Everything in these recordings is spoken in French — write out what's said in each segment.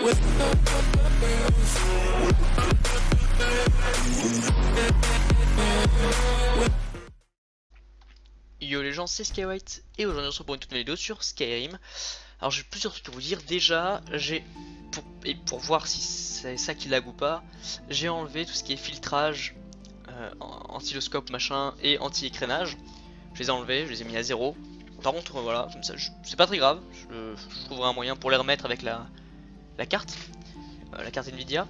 Yo les gens, c'est Skywhite et aujourd'hui on se retrouve pour une toute nouvelle vidéo sur Skyrim. Alors j'ai plusieurs trucs à vous dire. Déjà, pour voir si c'est ça qui lag ou pas, j'ai enlevé tout ce qui est filtrage, anti-oscope machin et anti-écrénage. Je les ai enlevés, je les ai mis à 0. Par contre voilà, comme ça, c'est pas très grave. Je trouverai un moyen pour les remettre avec la carte Nvidia.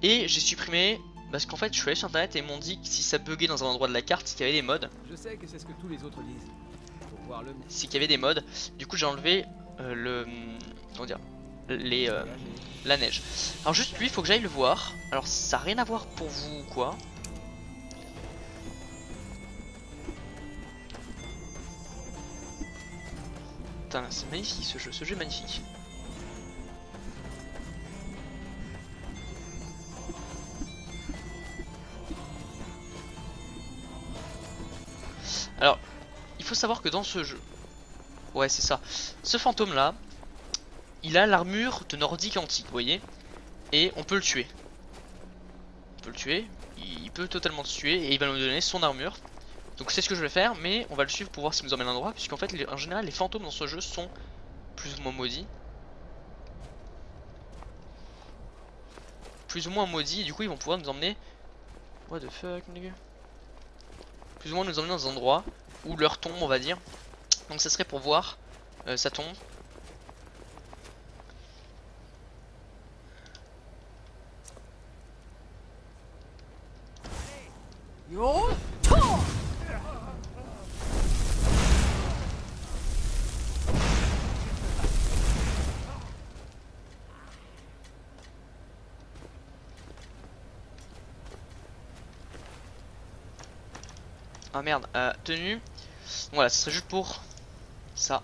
Et j'ai supprimé parce qu'en fait je suis allé sur internet et ils m'ont dit que si ça buguait dans un endroit de la carte, c'est qu'il y avait des mods. Je sais que c'est ce que tous les autres disent. Pour voir le... C'est qu'il y avait des mods. Du coup j'ai enlevé comment dire, la neige. Alors juste lui, il faut que j'aille le voir. Alors ça n'a rien à voir pour vous ou quoi. Putain, c'est magnifique ce jeu est magnifique. Alors, il faut savoir que dans ce jeu, ouais c'est ça, ce fantôme là, il a l'armure de nordique antique, vous voyez, et on peut le tuer. On peut le tuer, il peut totalement se tuer et il va nous donner son armure. Donc c'est ce que je vais faire, mais on va le suivre pour voir s'il nous emmène à un endroit, puisqu'en fait en général les fantômes dans ce jeu sont plus ou moins maudits. Plus ou moins maudits, et du coup ils vont pouvoir nous emmener... What the fuck nigga. Plus ou moins nous emmener dans un endroit où leur tombe on va dire. Donc ça serait pour voir sa tombe. Ah merde, tenue. Voilà, ce serait juste pour ça.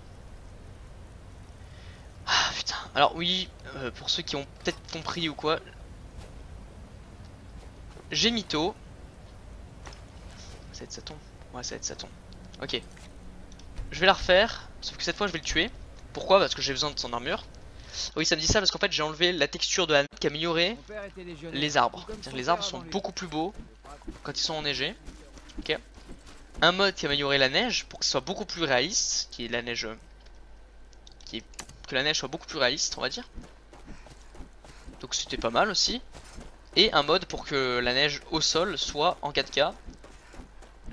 Ah putain, alors oui, pour ceux qui ont peut-être compris ou quoi, j'ai mytho. Ça va être sa tombe. Ouais, ça va être sa tombe. Ok. Je vais la refaire, sauf que cette fois je vais le tuer. Pourquoi? Parce que j'ai besoin de son armure. Oui, ça me dit ça parce qu'en fait j'ai enlevé la texture de la neige qui améliorait les arbres. Les arbres sont beaucoup plus beaux quand ils sont enneigés. Ok. Un mode qui améliorait la neige pour que ce soit beaucoup plus réaliste, qui est la neige, que la neige soit beaucoup plus réaliste, on va dire. Donc c'était pas mal aussi. Et un mode pour que la neige au sol soit en 4K.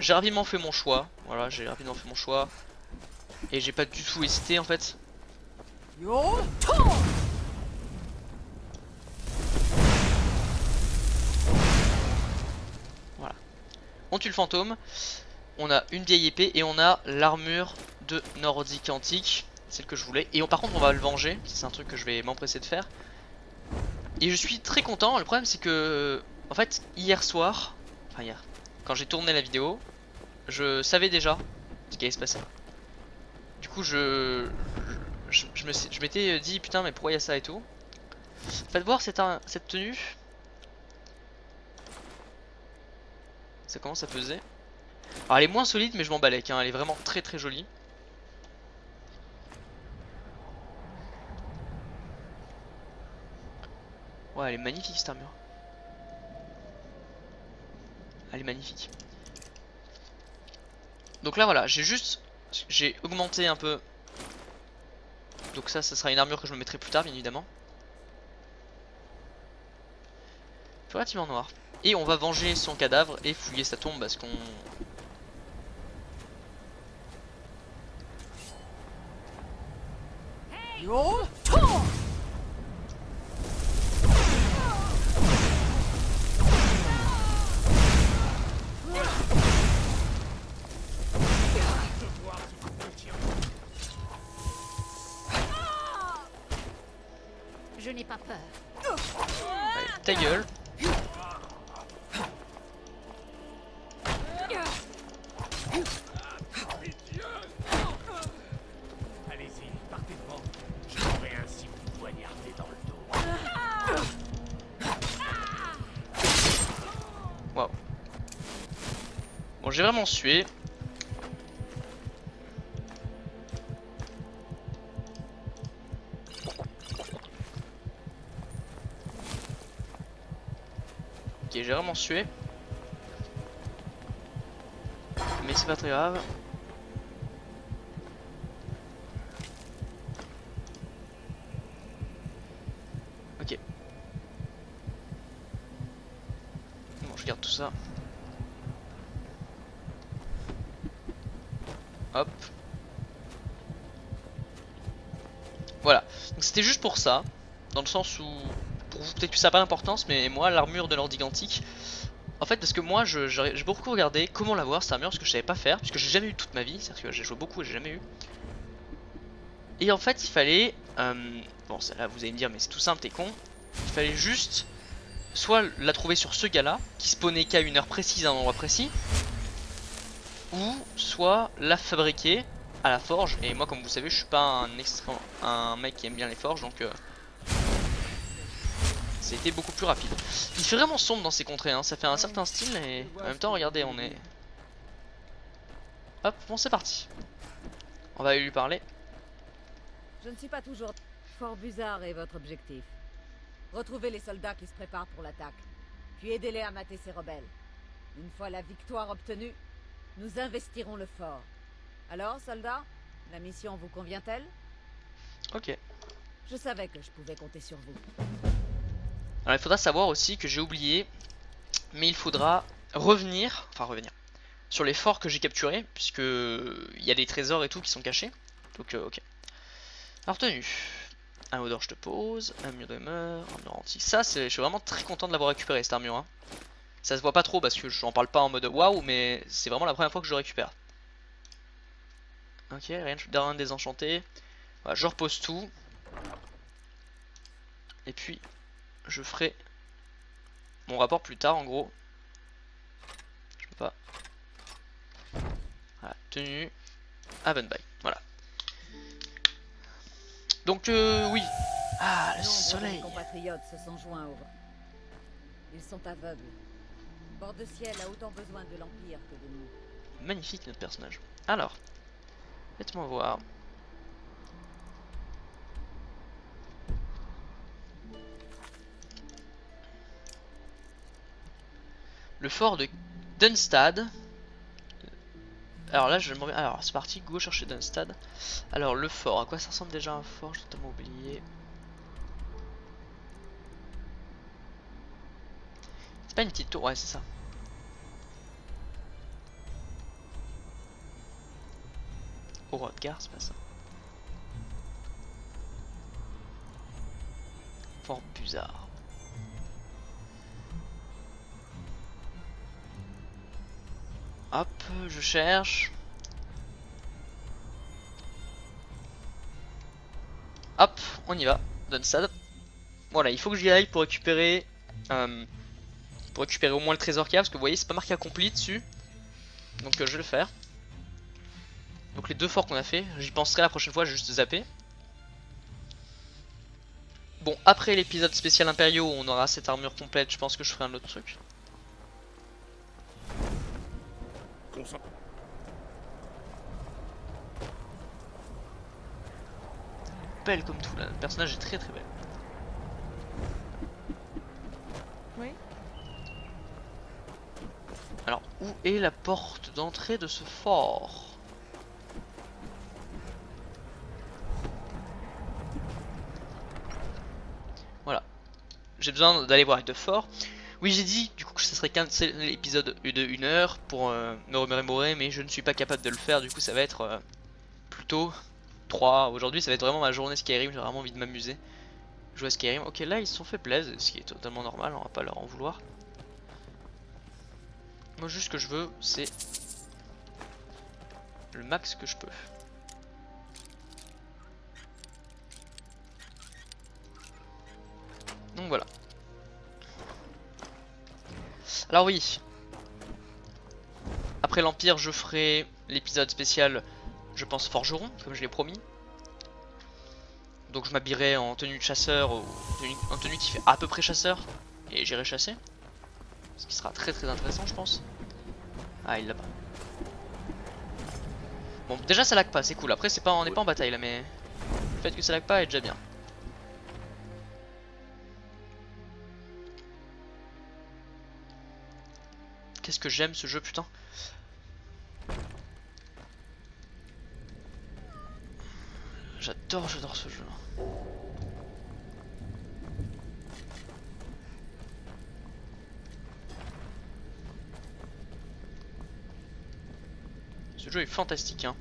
J'ai rapidement fait mon choix. Voilà, j'ai rapidement fait mon choix. Et j'ai pas du tout hésité en fait. Voilà. On tue le fantôme. On a une vieille épée et on a l'armure de nordique antique. Celle que je voulais. Et par contre on va le venger. C'est un truc que je vais m'empresser de faire. Et je suis très content. Le problème c'est que en fait hier soir, enfin hier, quand j'ai tourné la vidéo, je savais déjà ce qui allait se passer. Du coup je m'étais dit putain mais pourquoi il y a ça et tout. Faites voir cette tenue. Ça commence à peser. Alors elle est moins solide mais je m'en balèque hein. Elle est vraiment très très jolie. Ouais elle est magnifique cette armure. Elle est magnifique. Donc là voilà, j'ai augmenté un peu. Donc ça sera une armure que je me mettrai plus tard bien évidemment. Relativement noir. Et on va venger son cadavre et fouiller sa tombe parce qu'on... Je n'ai pas peur. Allez, ta gueule. Allez-y, partez devant. Je pourrais ainsi vous poignarder dans le dos. Waouh. Bon, j'ai vraiment sué. j'ai vraiment sué. Mais c'est pas très grave. Ok. Bon, je garde tout ça. Hop. Voilà. Donc c'était juste pour ça. Dans le sens où, pour vous peut-être que ça n'a pas d'importance, mais moi l'armure de Lord Gigantic, en fait parce que moi j'ai beaucoup regardé comment l'avoir cette armure, parce que je savais pas faire, puisque j'ai jamais eu toute ma vie, c'est-à-dire que j'ai joué beaucoup et j'ai jamais eu. Et en fait il fallait, bon ça là vous allez me dire mais c'est tout simple, t'es con. Il fallait juste soit la trouver sur ce gars là, qui spawnait qu'à une heure précise à un endroit précis, ou soit la fabriquer à la forge. Et moi comme vous savez je suis pas un mec qui aime bien les forges, donc c'était beaucoup plus rapide. Il fait vraiment sombre dans ces contrées, hein. Ça fait un certain style et en même temps regardez on est... Hop, bon c'est parti. On va aller lui parler. Je ne suis pas toujours... Fort Buzard est votre objectif. Retrouvez les soldats qui se préparent pour l'attaque, puis aidez-les à mater ces rebelles. Une fois la victoire obtenue, nous investirons le fort. Alors, soldats, la mission vous convient-elle? Ok. Je savais que je pouvais compter sur vous. Alors il faudra savoir aussi que j'ai oublié, mais il faudra revenir, sur les forts que j'ai capturés, puisque il y a des trésors et tout qui sont cachés. Donc ok. Alors tenue. Un odeur je te pose, un mur de meur, un mur anti. Ça je suis vraiment très content de l'avoir récupéré cette armure, hein. Ça se voit pas trop parce que j'en parle pas en mode waouh, mais c'est vraiment la première fois que je le récupère. Ok, rien de désenchanté. Voilà, je repose tout. Et puis je ferai mon rapport plus tard en gros. Je peux pas. Voilà, tenue. Havenby, voilà. Donc oui. Ah, le soleil. Mes compatriotes se sont joints au... Ils sont aveugles. Bord de Ciel a autant besoin de l'Empire que de nous. Magnifique notre personnage. Alors, faites-moi voir. Le fort de Dunstad. Alors là je m'en vais. Alors c'est parti, go chercher Dunstad. Alors le fort, à quoi ça ressemble déjà un fort? J'ai totalement oublié. C'est pas une petite tour, ouais c'est ça. Au Rodgar, c'est pas ça. Fort Buzard. Hop, je cherche. Hop, on y va. Dunstad. Voilà, il faut que j'y aille pour récupérer au moins le trésor qu'il y a, parce que vous voyez c'est pas marqué accompli dessus. Donc je vais le faire. Donc les deux forts qu'on a fait, j'y penserai la prochaine fois, j'ai juste zappé. Bon, après l'épisode spécial impériaux, on aura cette armure complète, je pense que je ferai un autre truc. Belle comme tout là, le personnage est très très belle. Oui. Alors, où est la porte d'entrée de ce fort? Voilà. J'ai besoin d'aller voir les deux forts. Oui, j'ai dit du coup que ce serait qu'un seul épisode de 1 heure pour me remémorer, mais je ne suis pas capable de le faire, du coup ça va être plutôt 3. Aujourd'hui ça va être vraiment ma journée Skyrim, j'ai vraiment envie de m'amuser. Jouer à Skyrim. Ok, là ils se sont fait plaisir, ce qui est totalement normal, on va pas leur en vouloir. Moi juste ce que je veux c'est le max que je peux. Donc voilà. Alors oui. Après l'Empire je ferai l'épisode spécial, je pense forgeron, comme je l'ai promis. Donc je m'habillerai en tenue de chasseur, ou en tenue qui fait à peu près chasseur, et j'irai chasser. Ce qui sera très très intéressant je pense. Ah il l'a pas. Bon déjà ça lag pas, c'est cool. Après c'est pas, on n'est pas en bataille là, mais le fait que ça lag pas est déjà bien. Qu'est-ce que j'aime ce jeu, putain. J'adore ce jeu. Ce jeu est fantastique, hein.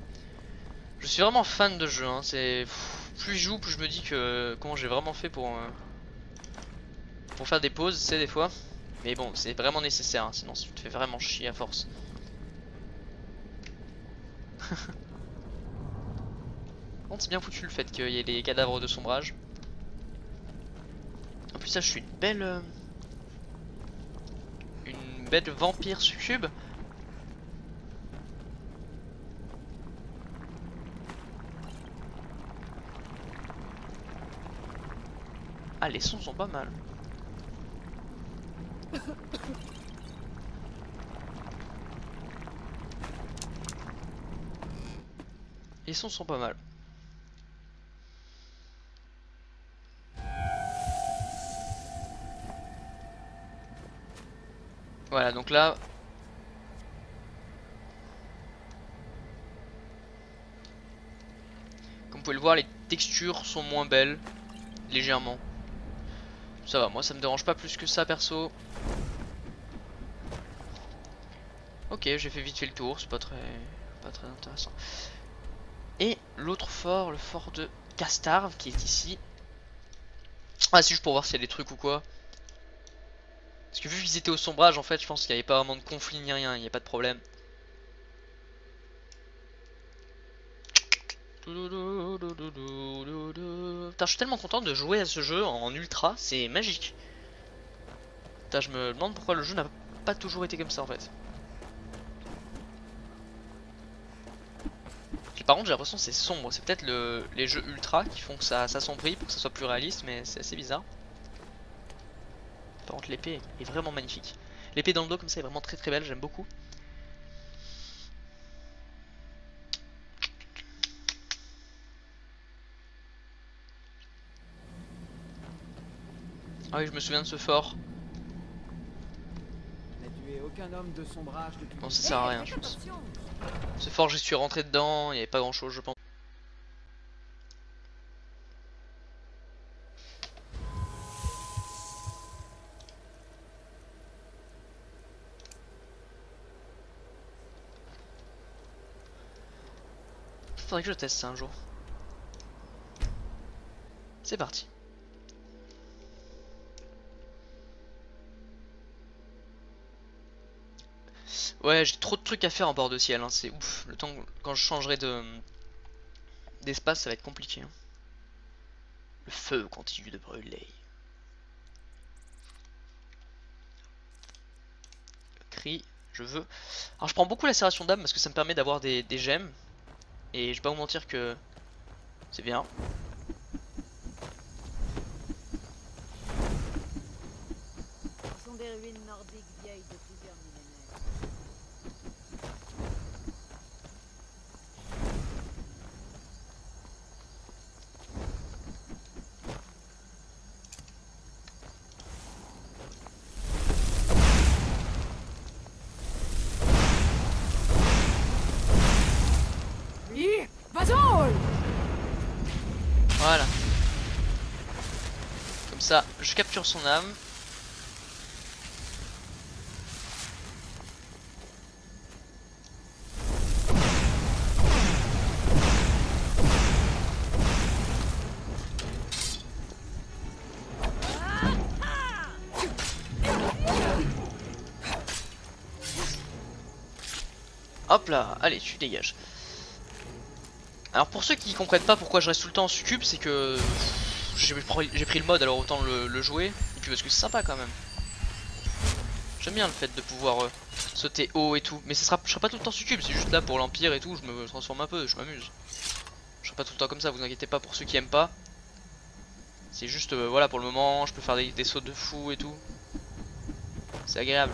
Je suis vraiment fan de ce jeu, hein. C'est... Plus je joue, plus je me dis que... Comment j'ai vraiment fait pour faire des pauses, c'est des fois. Mais bon, c'est vraiment nécessaire, hein. Sinon tu te fais vraiment chier à force. C'est bien foutu le fait qu'il y ait des cadavres de sombrage. En plus ça, je suis une belle vampire succube. Ah, les sons sont pas mal. Les sons sont pas mal. Voilà, donc là... Comme vous pouvez le voir, les textures sont moins belles. Légèrement. Ça va, moi ça me dérange pas plus que ça perso. Ok, j'ai fait vite fait le tour, c'est pas très intéressant. Et l'autre fort, le fort de Castarve qui est ici. Ah, c'est juste pour voir s'il y a des trucs ou quoi. Parce que vu qu'ils étaient au sombrage, en fait, je pense qu'il n'y avait pas vraiment de conflit ni rien, il n'y a pas de problème. Putain, je suis tellement content de jouer à ce jeu en ultra, c'est magique. Putain, je me demande pourquoi le jeu n'a pas toujours été comme ça en fait. Et par contre, j'ai l'impression que c'est sombre, c'est peut-être les jeux ultra qui font que ça s'assombrit pour que ça soit plus réaliste, mais c'est assez bizarre. Par contre, l'épée est vraiment magnifique. L'épée dans le dos comme ça est vraiment très très belle, j'aime beaucoup. Ah oui, je me souviens de ce fort. N'a tué aucun homme de sombrage depuis... Bon, ça sert à rien, je pense. Ce fort, j'y suis rentré dedans, il n'y avait pas grand chose, je pense. Faudrait que je teste ça un jour. C'est parti. Ouais, j'ai trop de trucs à faire en bord de ciel, hein. C'est ouf. Le temps quand je changerai d'espace, ça va être compliqué, hein. Le feu continue de brûler. Cri, je veux. Alors je prends beaucoup la serration d'âme parce que ça me permet d'avoir des gemmes. Et je vais pas vous mentir que c'est bien. Ce sont des ruines nordiques vieilles de plusieurs millénaires. Voilà. Comme ça, je capture son âme. Hop là, allez, tu dégages. Alors pour ceux qui comprennent pas pourquoi je reste tout le temps en succube, c'est que j'ai pris le mode, alors autant le jouer. Et puis parce que c'est sympa quand même. J'aime bien le fait de pouvoir sauter haut et tout. Mais je serai pas tout le temps succube, c'est juste là pour l'empire et tout, je me transforme un peu, je m'amuse. Je serai pas tout le temps comme ça, vous inquiétez pas pour ceux qui aiment pas. C'est juste voilà, pour le moment, je peux faire des sauts de fou et tout. C'est agréable.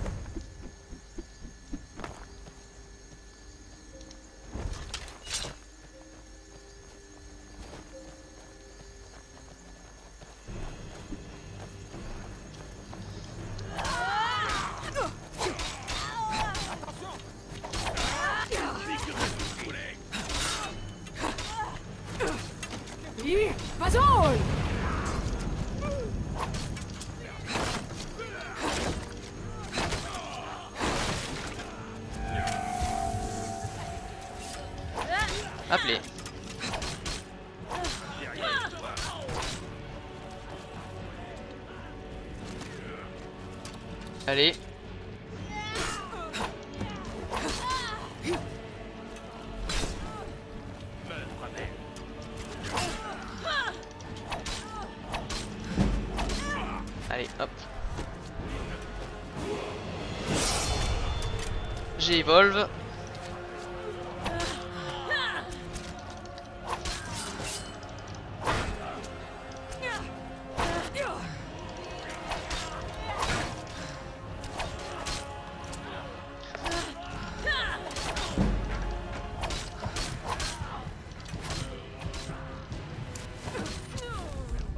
Appelé. Allez. Allez, hop. J'ai-evolve.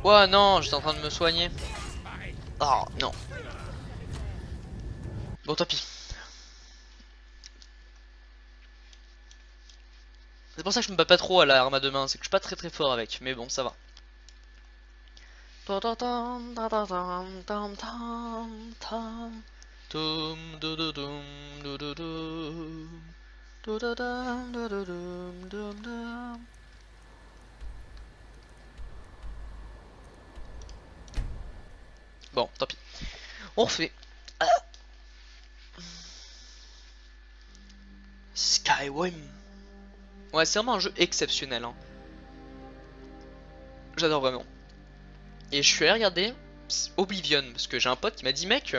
Oh non, j'étais en train de me soigner. Oh non. Bon, tant pis. C'est pour ça que je me bats pas trop à la arme à deux mains, c'est que je suis pas très fort avec, mais bon, ça va. Bon, tant pis. On refait. Skyrim. Ouais, c'est vraiment un jeu exceptionnel. Hein. J'adore vraiment. Et je suis allé regarder Oblivion, parce que j'ai un pote qui m'a dit, mec,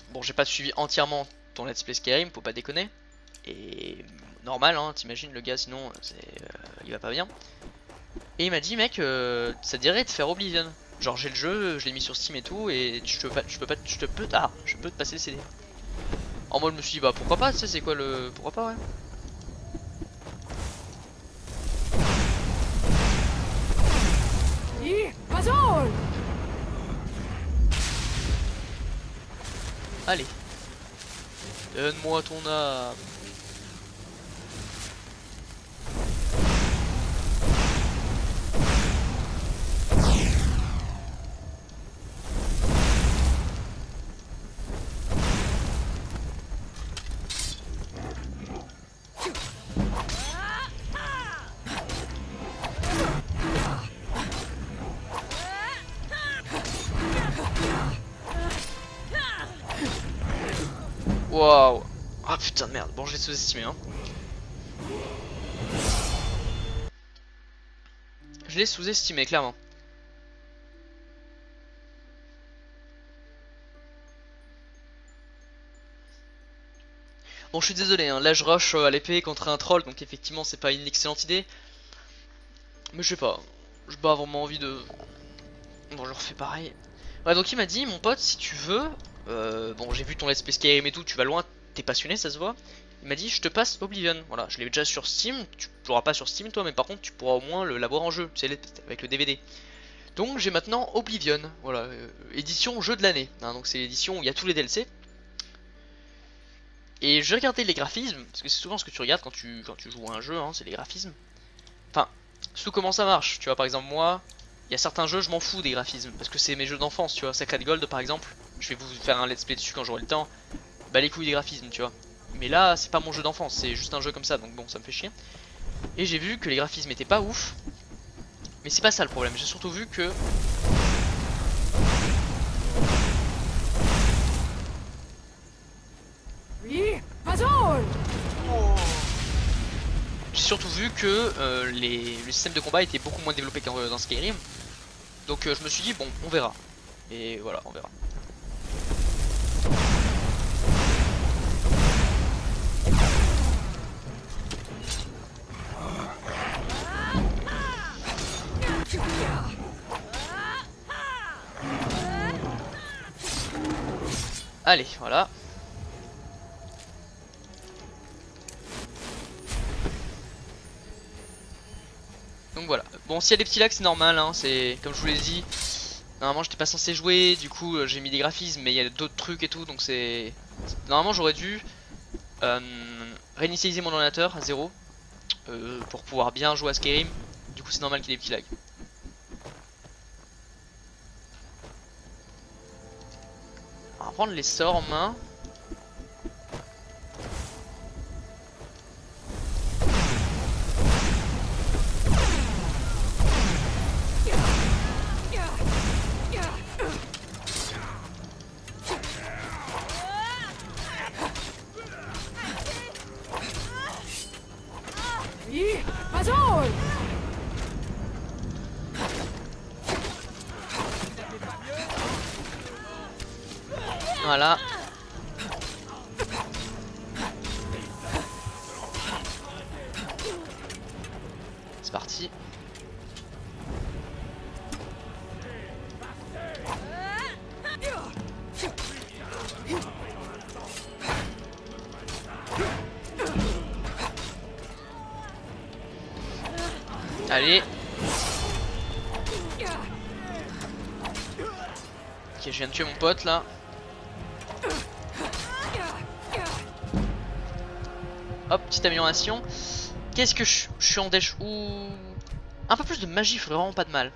bon, j'ai pas suivi entièrement ton Let's Play Skyrim, faut pas déconner. Et normal, hein, t'imagines le gars, sinon, il va pas bien. Et il m'a dit, mec, ça te dirait de faire Oblivion. Genre j'ai le jeu, je l'ai mis sur Steam et tout, et je peux te passer le CD. En moi je me suis dit bah pourquoi pas, tu sais c'est quoi le... Pourquoi pas ouais. Allez. Donne-moi ton âme. Waouh. Ah putain de merde, bon je l'ai sous-estimé hein. Je l'ai sous-estimé clairement. Bon je suis désolé hein, là je rush à l'épée contre un troll donc effectivement c'est pas une excellente idée. Mais je sais pas, j'ai pas vraiment envie de... Bon je refais pareil. Ouais donc il m'a dit mon pote si tu veux, bon j'ai vu ton Let's Play Skyrim et tout, tu vas loin, t'es passionné ça se voit. Il m'a dit je te passe Oblivion, voilà je l'ai déjà sur Steam, tu l'auras pas sur Steam toi mais par contre tu pourras au moins l'avoir en jeu, tu sais avec le DVD. Donc j'ai maintenant Oblivion, voilà, édition jeu de l'année, hein, donc c'est l'édition où il y a tous les DLC. Et je regardais les graphismes, parce que c'est souvent ce que tu regardes quand tu joues à un jeu, hein, c'est les graphismes. Enfin, surtout comment ça marche, tu vois par exemple moi, il y a certains jeux je m'en fous des graphismes, parce que c'est mes jeux d'enfance, tu vois, Sacred Gold par exemple, je vais vous faire un let's play dessus quand j'aurai le temps, bah les couilles des graphismes tu vois. Mais là c'est pas mon jeu d'enfance, c'est juste un jeu comme ça, donc bon ça me fait chier. Et j'ai vu que les graphismes étaient pas ouf, mais c'est pas ça le problème, j'ai surtout vu que... J'ai surtout vu que le système de combat était beaucoup moins développé qu'en dans Skyrim. Donc je me suis dit bon on verra. Et voilà on verra. Allez voilà. Donc voilà, bon s'il y a des petits lags c'est normal hein, c'est comme je vous l'ai dit. Normalement j'étais pas censé jouer, du coup j'ai mis des graphismes mais il y a d'autres trucs et tout donc c'est... Normalement j'aurais dû réinitialiser mon ordinateur à 0 pour pouvoir bien jouer à Skyrim. Du coup c'est normal qu'il y ait des petits lags. va prendre les sorts en main. Voilà. C'est parti. Allez. Ok, je viens de tuer mon pote là. Hop, petite amélioration. Qu'est-ce que je suis en dèche ou un peu plus de magie ferait vraiment pas de mal.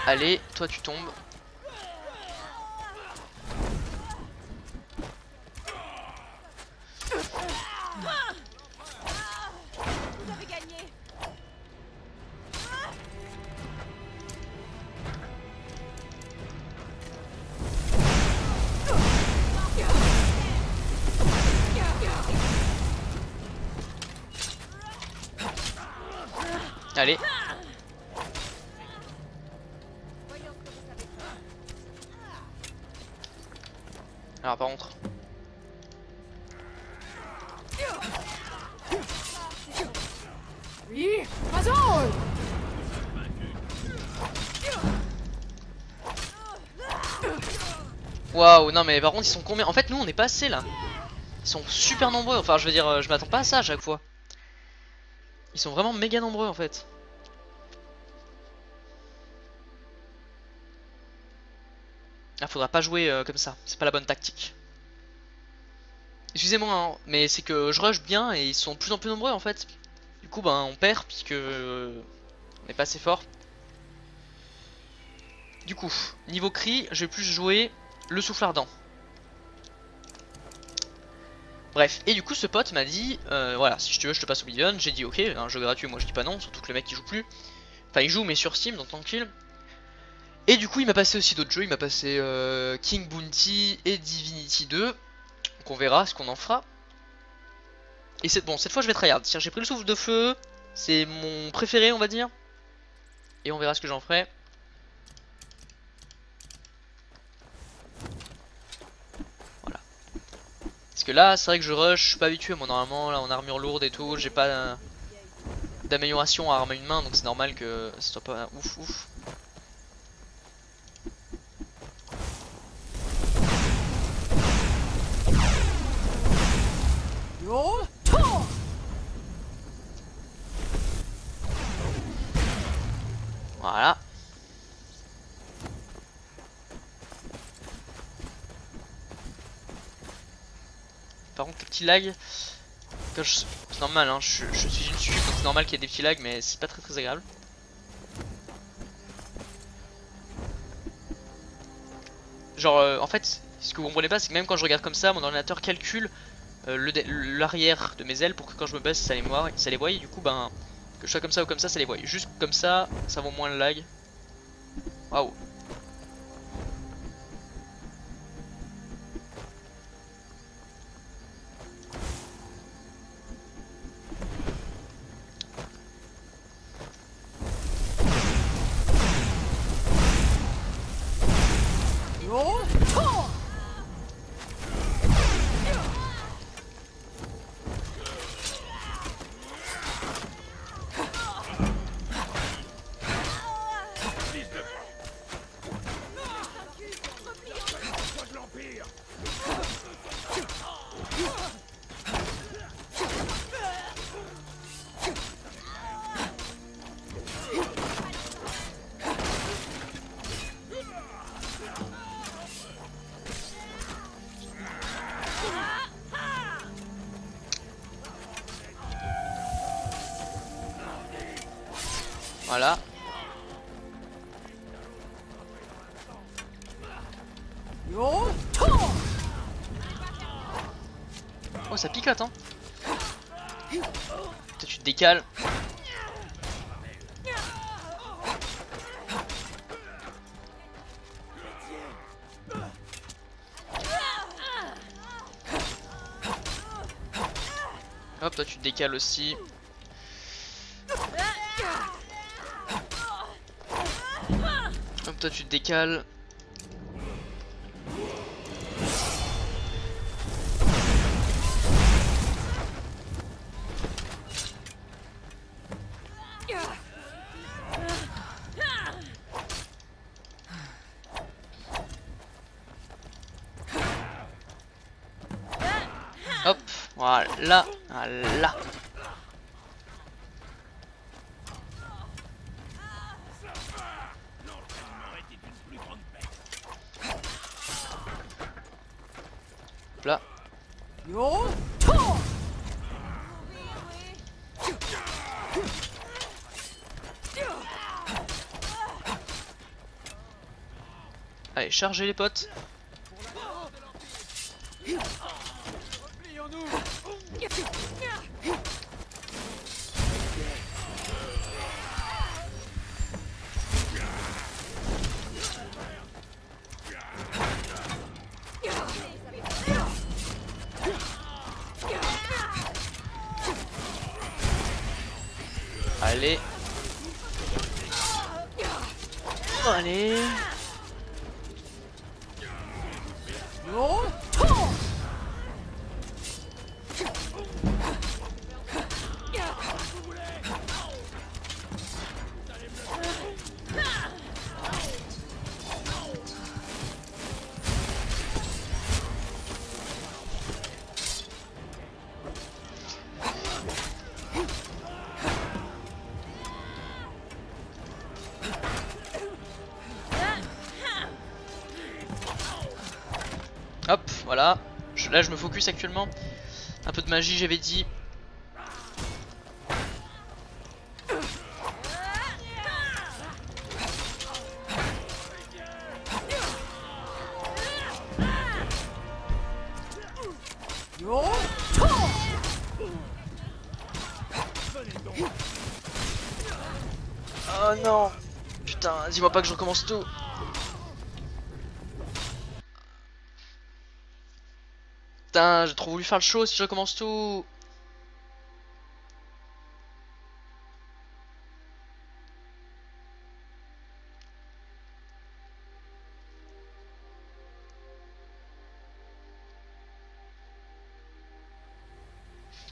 Allez, toi tu tombes. Vous avez gagné. Allez. Alors par contre. Waouh, non mais par contre ils sont combien? En fait nous on est pas assez là. Ils sont super nombreux, enfin je veux dire je m'attends pas à ça à chaque fois. Ils sont vraiment méga nombreux en fait. Ah, faudra pas jouer comme ça, c'est pas la bonne tactique. Excusez-moi hein, mais c'est que je rush bien et ils sont de plus en plus nombreux en fait. Du coup ben on perd puisque on n'est pas assez fort. Du coup, niveau cri, je vais plus jouer le souffle ardent. Bref, et du coup ce pote m'a dit voilà, si tu veux je te passe Oblivion. J'ai dit ok, un jeu gratuit, moi je dis pas non, surtout que le mec il joue plus. Enfin il joue mais sur Steam, donc tranquille. Et du coup il m'a passé aussi d'autres jeux, il m'a passé King Bounty et Divinity 2. Donc on verra ce qu'on en fera. Et c'est bon, cette fois je vais tryhard. J'ai pris le souffle de feu, c'est mon préféré on va dire. Et on verra ce que j'en ferai. Voilà. Parce que là c'est vrai que je rush, je suis pas habitué moi normalement là en armure lourde et tout, j'ai pas d'amélioration à arme à une main donc c'est normal que ce soit pas ouf ouf. Voilà. Par contre, les petits lags, c'est normal, hein, je suis une sucre, donc c'est normal qu'il y ait des petits lags, mais c'est pas très agréable. Genre, en fait, ce que vous comprenez pas, c'est que même quand je regarde comme ça, mon ordinateur calcule l'arrière de mes ailes pour que quand je me baisse, ça les voie. Et du coup, ben, que je sois comme ça ou comme ça les voie. Juste comme ça vaut moins le lag. Waouh. Voilà. Oh ça picote hein. Toi tu te décales. Hop, toi tu te décales aussi. Hop, toi tu te décales. Hop, voilà, voilà. Là. Allez, chargez les potes. Allez. Allez. Hop, voilà. Là je me focus actuellement. Un peu de magie j'avais dit. Oh non. Putain, dis-moi pas que je recommence tout. Putain, j'ai trop voulu faire le show si je recommence tout.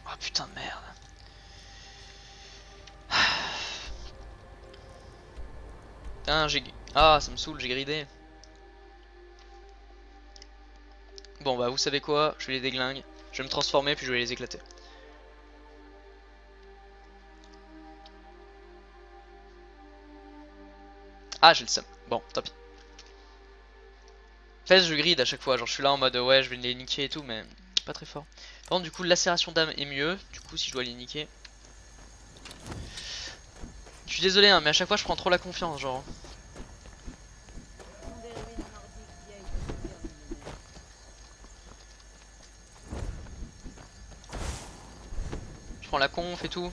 Oh putain de merde. Putain, j'ai... Ah, ça me saoule, j'ai gridé. Bon bah vous savez quoi, je vais les déglinguer. Je vais me transformer puis je vais les éclater. Ah j'ai le seum, bon tant pis. En fait je grid à chaque fois, genre je suis là en mode ouais je vais les niquer et tout mais pas très fort. Par contre du coup lacération d'âme est mieux, du coup si je dois les niquer. Je suis désolé hein, mais à chaque fois je prends trop la confiance genre. Je prends la conf et tout.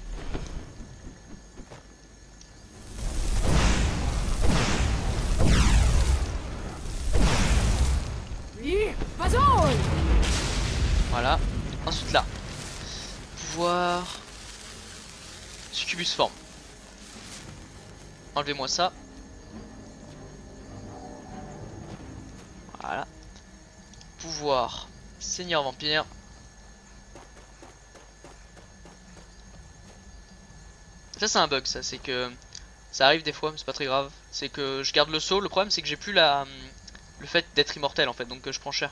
Voilà. Ensuite là. Pouvoir. Succubus forme. Enlevez-moi ça. Voilà. Pouvoir. Seigneur vampire. Ça c'est un bug ça, c'est que ça arrive des fois mais c'est pas très grave. C'est que je garde le saut, le problème c'est que j'ai plus le fait d'être immortel en fait, donc je prends cher.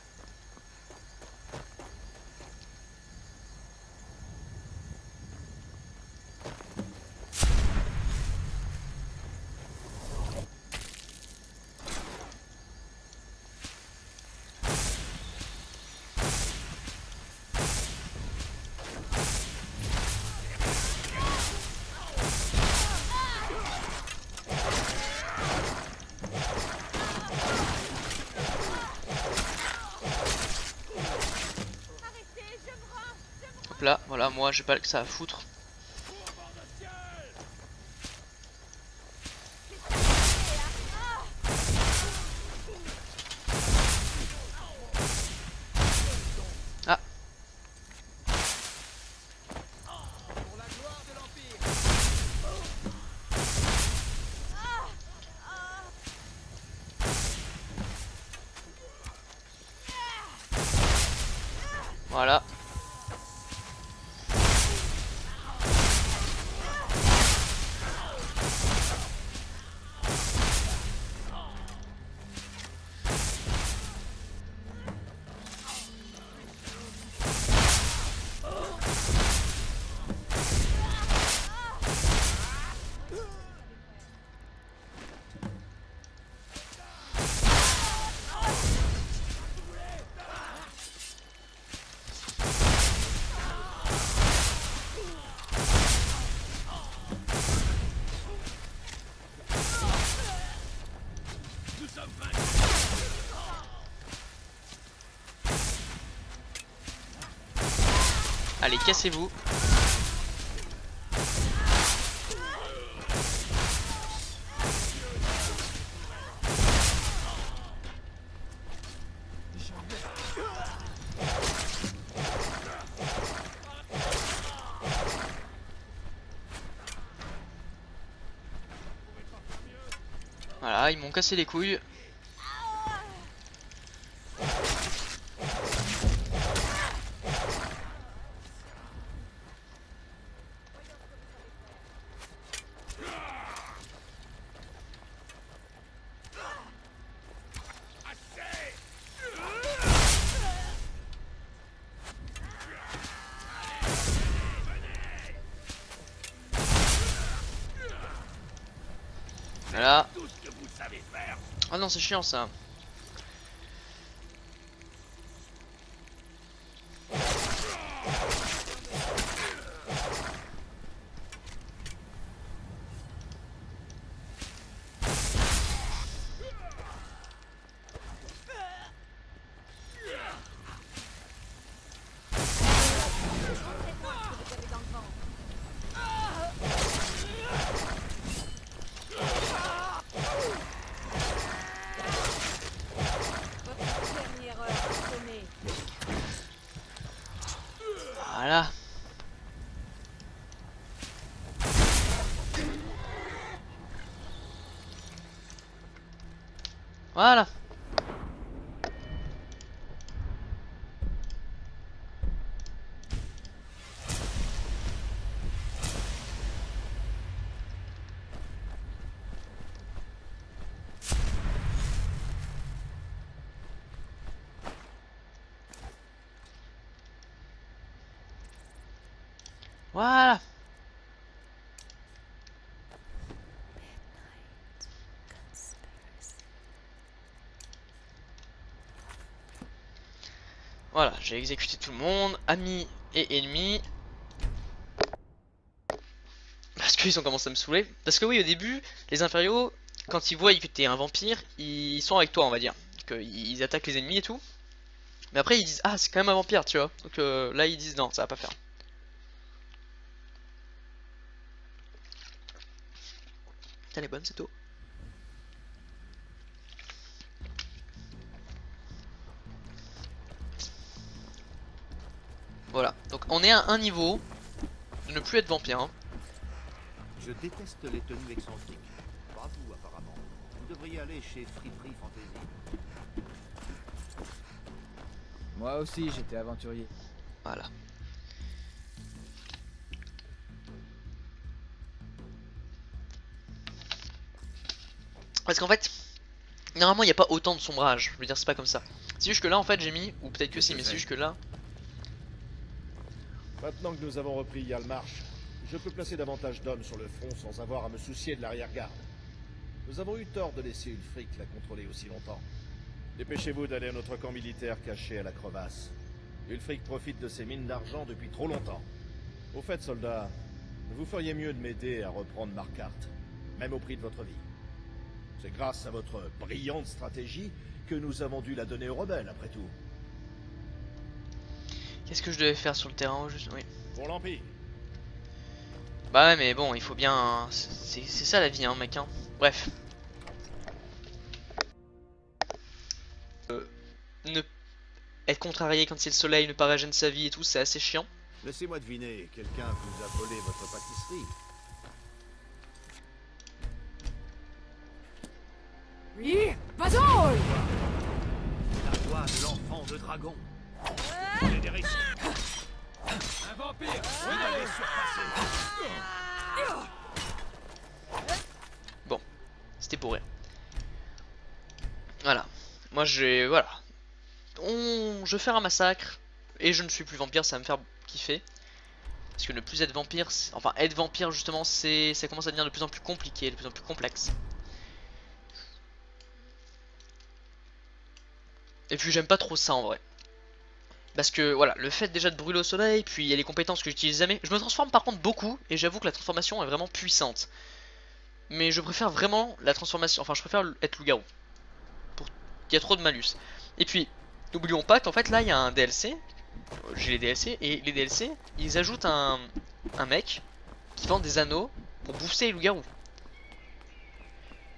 là, voilà, moi j'ai pas que ça à foutre. Ah. Voilà. Allez, cassez-vous. Voilà, ils m'ont cassé les couilles. Voilà. Oh non, c'est chiant ça. Voilà. Voilà. Voilà. Voilà, j'ai exécuté tout le monde, amis et ennemis. Parce qu'ils ont commencé à me saouler. Parce que oui, au début, les impériaux, quand ils voient que t'es un vampire, ils sont avec toi, on va dire. Ils attaquent les ennemis et tout. Mais après, ils disent, ah, c'est quand même un vampire, tu vois. Donc là, ils disent, non, ça va pas faire. Elle est bonne cette eau. Voilà, donc on est à un niveau de ne plus être vampire. Hein. Je déteste les tenues excentriques. Pas vous apparemment. Vous devriez aller chez Free Fantasy. Moi aussi, j'étais aventurier. Voilà. Parce qu'en fait, normalement il n'y a pas autant de sombrage. Je veux dire, c'est pas comme ça. C'est juste que là, en fait, j'ai mis, ou peut-être que si, mais c'est juste que là. Maintenant que nous avons repris Yalmarch, je peux placer davantage d'hommes sur le front sans avoir à me soucier de l'arrière-garde. Nous avons eu tort de laisser Ulfric la contrôler aussi longtemps. Dépêchez-vous d'aller à notre camp militaire caché à la crevasse. Ulfric profite de ses mines d'argent depuis trop longtemps. Au fait, soldats, vous feriez mieux de m'aider à reprendre Markarth, même au prix de votre vie. C'est grâce à votre brillante stratégie que nous avons dû la donner aux rebelles, après tout. Qu'est-ce que je devais faire sur le terrain juste? Oui. Pour l'Empire. Bah ouais, mais bon, il faut bien... C'est ça la vie, hein, mec, hein. Bref. Ne... Être contrarié quand c'est le soleil, ne pas régénérer sa vie et tout, c'est assez chiant. Laissez-moi deviner, quelqu'un vous a volé votre pâtisserie. Oui, Bazol! La voix de l'enfant de dragon. J'ai des récits. Un vampire. Vous allez surpasser. Bon, c'était pour rien. Voilà. Moi, voilà. Je vais faire un massacre. Et je ne suis plus vampire, ça va me faire kiffer. Parce que ne plus être vampire, enfin être vampire justement, ça commence à devenir de plus en plus compliqué, de plus en plus complexe. Et puis j'aime pas trop ça en vrai. Parce que voilà, le fait déjà de brûler au soleil, puis il y a les compétences que j'utilise jamais. Je me transforme par contre beaucoup, et j'avoue que la transformation est vraiment puissante. Mais je préfère vraiment la transformation, enfin je préfère être loup-garou. Il y a trop de malus. Et puis, n'oublions pas qu'en fait là il y a un DLC. J'ai les DLC, et les DLC, ils ajoutent un mec qui vend des anneaux pour booster les loups-garous.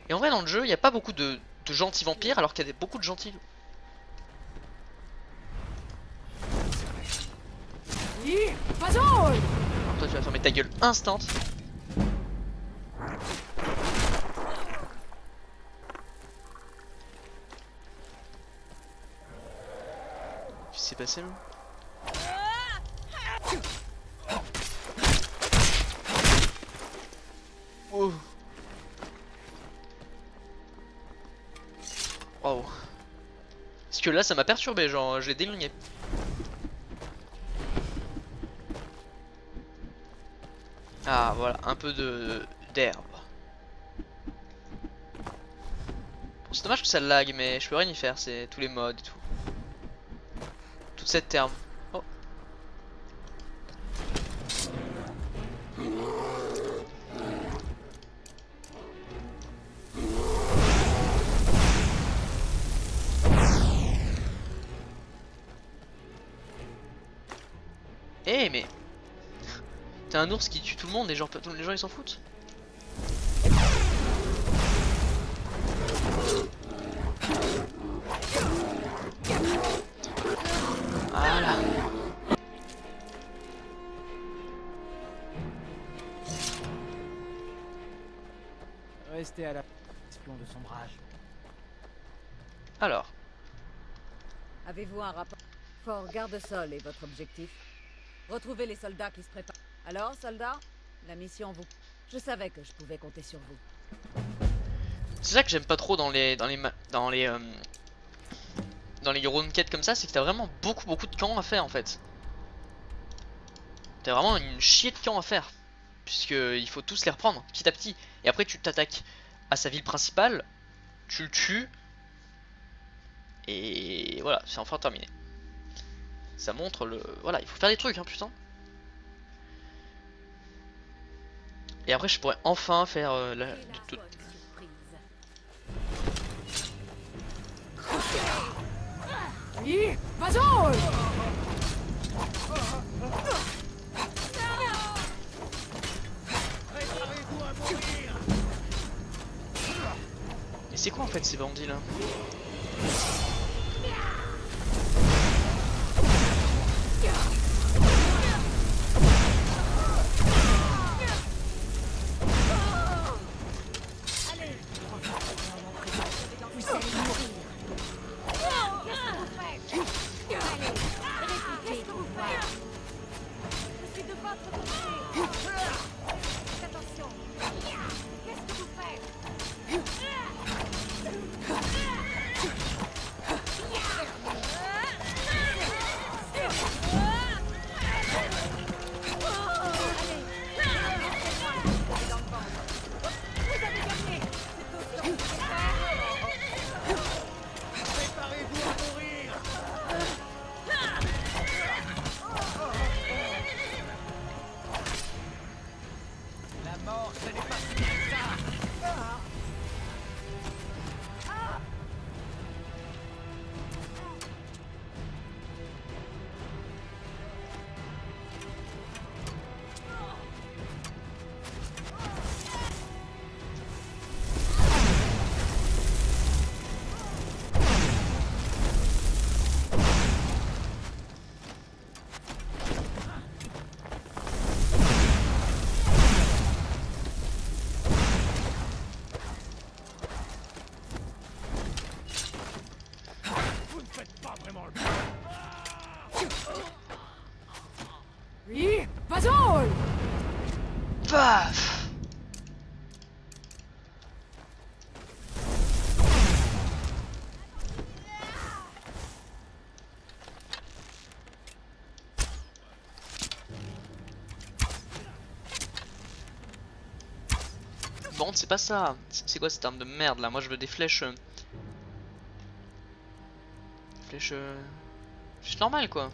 Et en vrai dans le jeu, il n'y a pas beaucoup de gentils vampires, alors qu'il y a beaucoup de gentils loups. Alors toi tu vas fermer ta gueule instant. Qu'est-ce qui s'est passé là? Oh. Waouh. Parce que là ça m'a perturbé, genre je l'ai déglingué. Ah voilà, un peu d'herbe. Bon, c'est dommage que ça lag, mais je peux rien y faire, c'est tous les modes et tout. Toute cette herbe. Oh. Eh mais... T'es un ours qui tue tout le monde et genre les gens ils s'en foutent. Voilà. Restez à la espion de sombrage. Alors. Avez-vous un rapport? Fort garde-sol est votre objectif. Retrouvez les soldats qui se préparent. Alors, soldats, la mission vous... Je savais que je pouvais compter sur vous. C'est ça que j'aime pas trop dans les round quêtes comme ça, c'est que t'as vraiment beaucoup de camps à faire en fait. T'as vraiment une chier de camps à faire, puisque il faut tous les reprendre petit à petit. Et après tu t'attaques à sa ville principale, tu le tues, et voilà, c'est enfin terminé. Ça montre le... Voilà, il faut faire des trucs, hein, putain. Et après je pourrais enfin faire tout. Oui, Bazol! Mais c'est quoi en fait ces bandits là? Paf. Bon, c'est pas ça. C'est quoi cette arme de merde là? Moi je veux des flèches. Flèches. Juste normales quoi.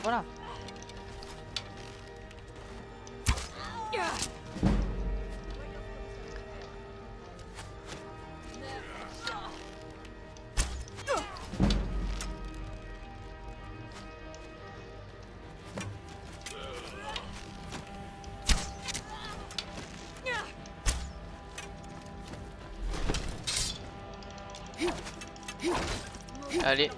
Voilà. Allez.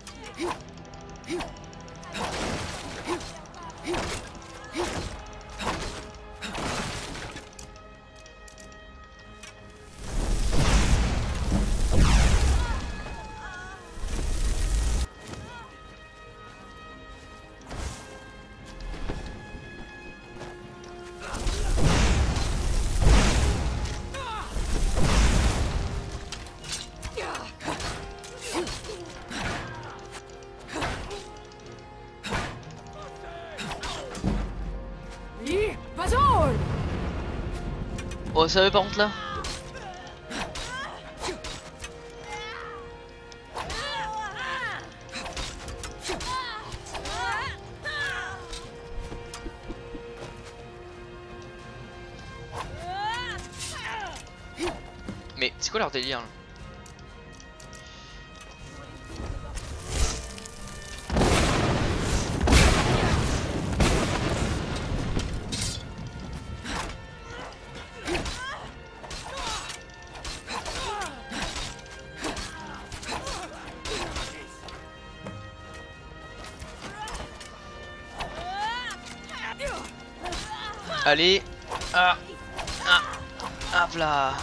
Oh, ça veut par contre là. Mais c'est quoi leur délire là? Allez, voilà.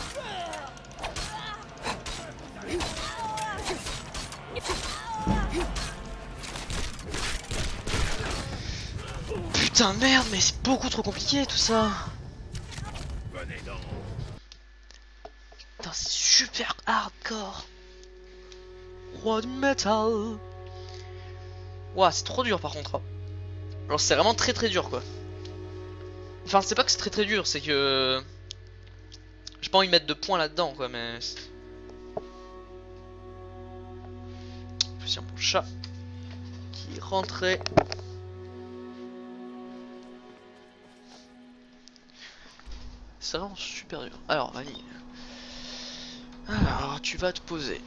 Putain merde, mais c'est beaucoup trop compliqué tout ça. Putain, c'est super hardcore. Roi du metal. Ouah, c'est trop dur par contre. Alors c'est vraiment très dur quoi. Enfin, c'est pas que c'est très dur, c'est que j'ai pas envie de mettre de points là-dedans, quoi, mais il y a mon chat qui rentrait. C'est vraiment super dur. Alors, Vanille. Alors, tu vas te poser.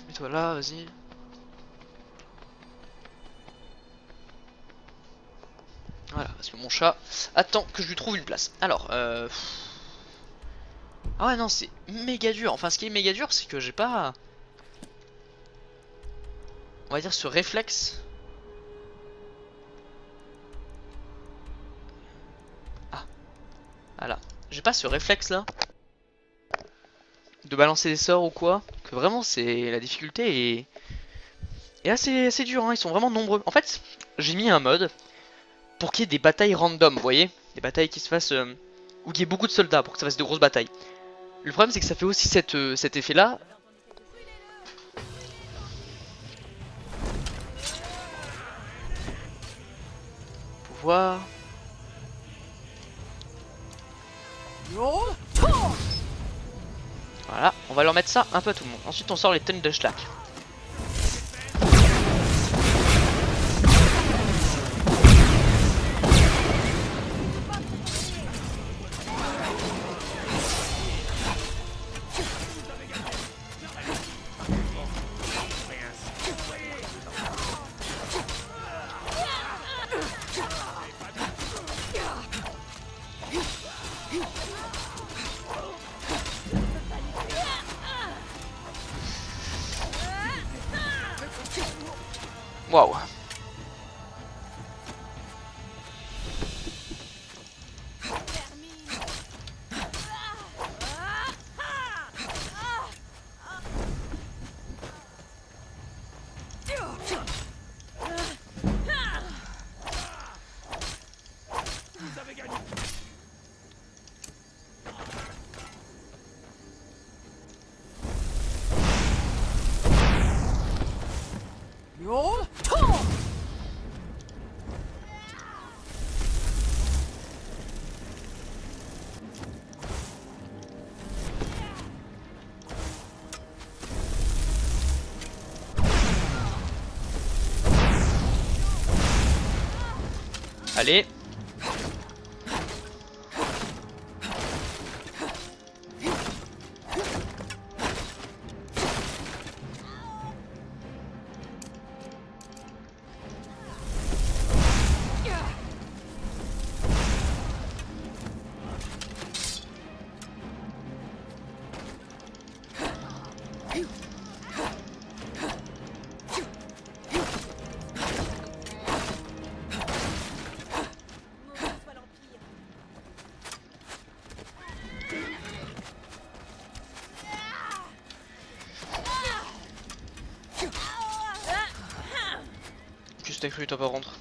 Mets-toi là, vas-y. Voilà, parce que mon chat attend que je lui trouve une place. Alors, ah ouais, non, c'est méga dur. Enfin, ce qui est méga dur, c'est que j'ai pas, on va dire, ce réflexe. Ah, voilà. J'ai pas ce réflexe là de balancer des sorts ou quoi. Que vraiment, c'est la difficulté est assez dur. Hein. Ils sont vraiment nombreux. En fait, j'ai mis un mode pour qu'il y ait des batailles random, vous voyez, des batailles qui se fassent où il y ait beaucoup de soldats pour que ça fasse de grosses batailles. Le problème c'est que ça fait aussi cet effet là. Pouvoir. Voilà, on va leur mettre ça un peu à tout le monde. Ensuite on sort les tonnes de schlag. Waouh. Vous avez gagné. Allez. Qu'est-ce que t'as cru toi par contre?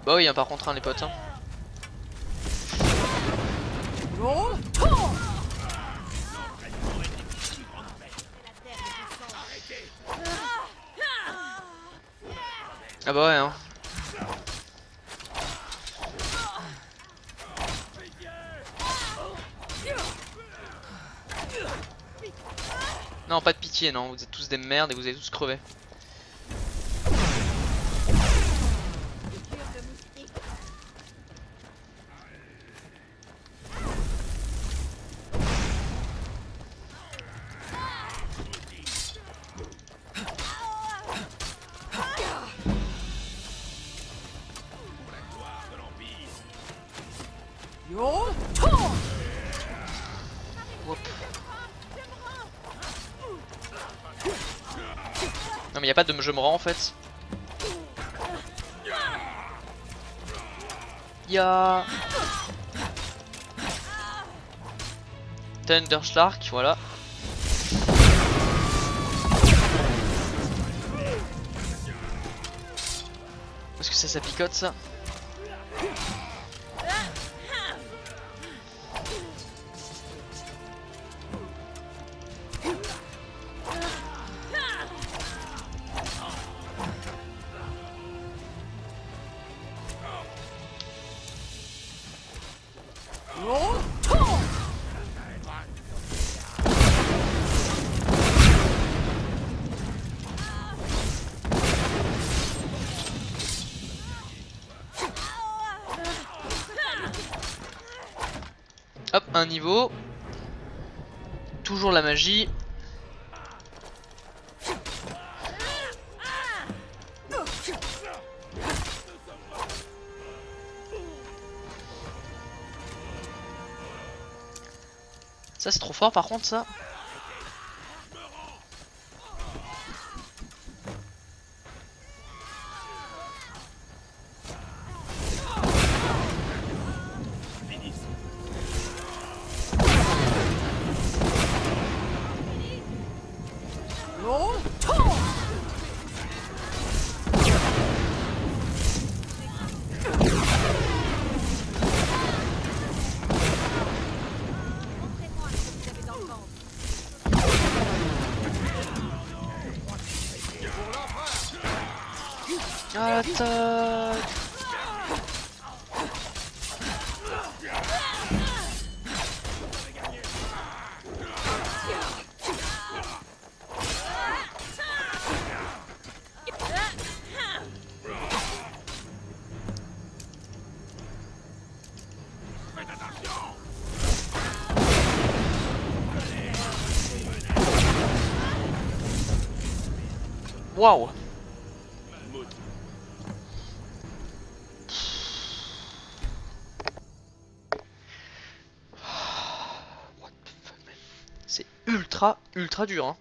Bah oui, hein, par contre, hein, les potes. Hein. Ah bah ouais, hein. Non, pas de pitié, non. Vous êtes tous des merdes et vous allez tous crever. Non mais y a pas de je me rends en fait. Y'a Thunderschlark, voilà. Est-ce que ça picote ça? Hop, un niveau. Toujours la magie. Ça c'est trop fort par contre ça. Attaque. Waouh. C'est ultra dur hein.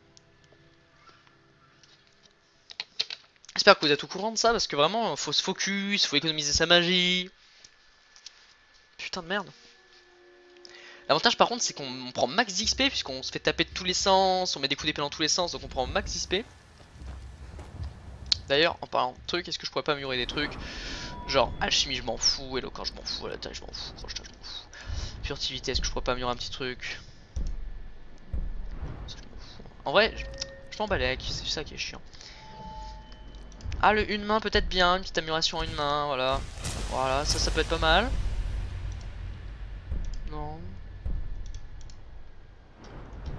J'espère que vous êtes au courant de ça parce que vraiment faut se focus, faut économiser sa magie. Putain de merde. L'avantage par contre c'est qu'on prend max d'XP puisqu'on se fait taper de tous les sens, on met des coups d'épée dans tous les sens donc on prend max d'XP. D'ailleurs en parlant de trucs, est-ce que je pourrais pas améliorer des trucs? Genre alchimie je m'en fous, éloquence je m'en fous, la taille je m'en fous, crochetage je m'en fous. Furtivité, est-ce que je pourrais pas améliorer un petit truc? Ça, je m'en fous. En vrai, je m'en balèque, c'est ça qui est chiant. Ah le une main peut-être bien, une petite amélioration en une main, voilà. Voilà, ça peut être pas mal. Non.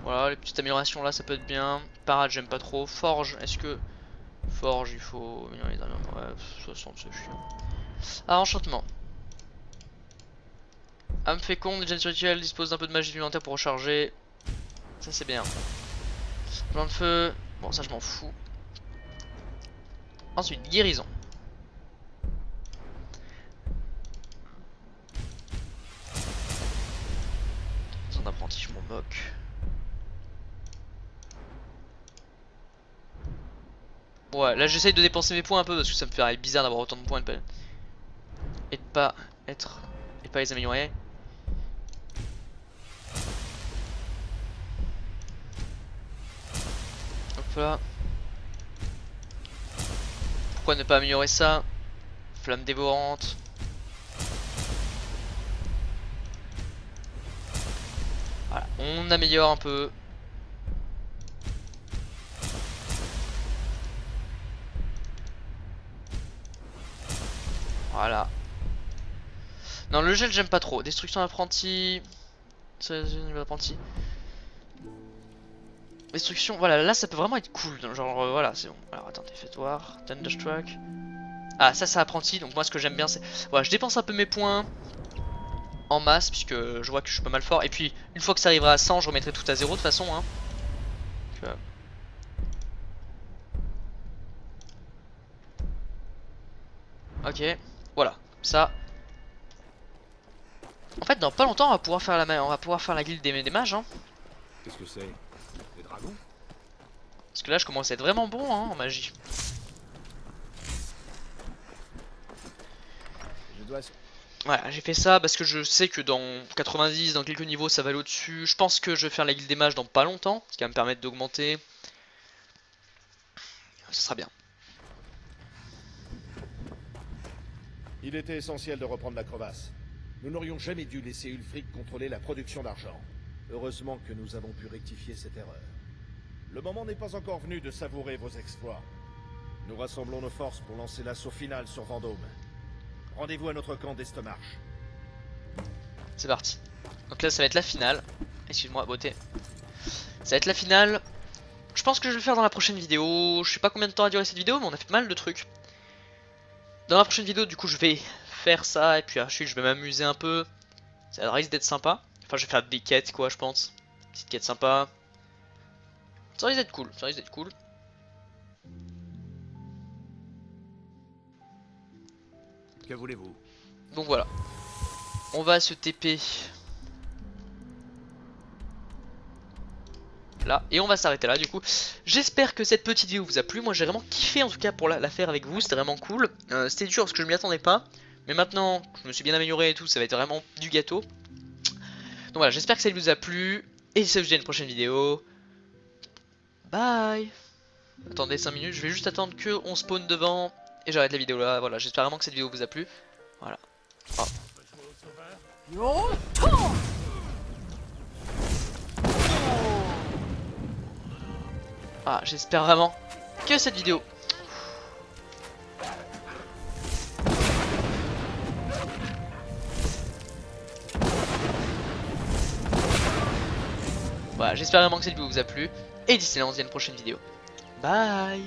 Voilà, les petites améliorations là ça peut être bien. Parade j'aime pas trop. Forge, est-ce que... Forge il faut... Ouais, 60 c'est chiant. Ah enchantement. Âme féconde, gène spirituelle, dispose d'un peu de magie supplémentaire pour recharger. Ça c'est bien. Plein de feu, bon ça je m'en fous. Ensuite, guérison. Son apprenti, je m'en moque. Ouais, là j'essaye de dépenser mes points un peu parce que ça me fait bizarre d'avoir autant de points et de pas être... et pas les améliorer. Hop là. Pourquoi ne pas améliorer ça? Flamme dévorante. Voilà, on améliore un peu. Voilà. Non, le gel j'aime pas trop. Destruction d'apprenti. Apprenti. Destruction, voilà, là ça peut vraiment être cool. Genre, voilà, c'est bon. Alors attendez, faites voir. Thunderstruck. Ah, ça apprenti. Donc, moi ce que j'aime bien, c'est. Voilà, je dépense un peu mes points en masse, puisque je vois que je suis pas mal fort. Et puis, une fois que ça arrivera à 100, je remettrai tout à 0 de toute façon. Hein. Ok, voilà, ça. En fait, dans pas longtemps, on va pouvoir faire la guilde des mages. Hein. Qu'est-ce que c'est? Des dragons? Parce que là, je commence à être vraiment bon hein, en magie. Je dois... Voilà, j'ai fait ça parce que je sais que dans 90, dans quelques niveaux, ça va aller au-dessus. Je pense que je vais faire la guilde des mages dans pas longtemps, ce qui va me permettre d'augmenter. Ça sera bien. Il était essentiel de reprendre la crevasse. Nous n'aurions jamais dû laisser Ulfric contrôler la production d'argent. Heureusement que nous avons pu rectifier cette erreur. Le moment n'est pas encore venu de savourer vos exploits. Nous rassemblons nos forces pour lancer l'assaut final sur Vendôme. Rendez-vous à notre camp d'Estemarche. C'est parti. Donc là ça va être la finale. Excuse-moi, beauté. Ça va être la finale. Je pense que je vais le faire dans la prochaine vidéo. Je sais pas combien de temps a duré cette vidéo, mais on a fait pas mal de trucs. Dans la prochaine vidéo, du coup, je vais faire ça. Et puis ensuite, je vais m'amuser un peu. Ça risque d'être sympa. Enfin, je vais faire des quêtes, quoi, je pense. Petite quête sympa. Ça risque d'être cool. Ça risque d'être cool. Que voulez-vous? Donc voilà. On va se TP. Là, et on va s'arrêter là du coup. J'espère que cette petite vidéo vous a plu. Moi j'ai vraiment kiffé en tout cas pour la faire avec vous. C'était vraiment cool. C'était dur parce que je m'y attendais pas. Mais maintenant que je me suis bien amélioré et tout, ça va être vraiment du gâteau. Donc voilà, j'espère que ça vous a plu. Et ça, je vous dis à une prochaine vidéo. Bye. Attendez 5 minutes, je vais juste attendre que on spawn devant. Et j'arrête la vidéo là. Voilà, j'espère vraiment que cette vidéo vous a plu. Voilà. Oh. Ah, j'espère vraiment que cette vidéo... Voilà, j'espère vraiment que cette vidéo vous a plu. Et d'ici là, on se dit à une prochaine vidéo. Bye.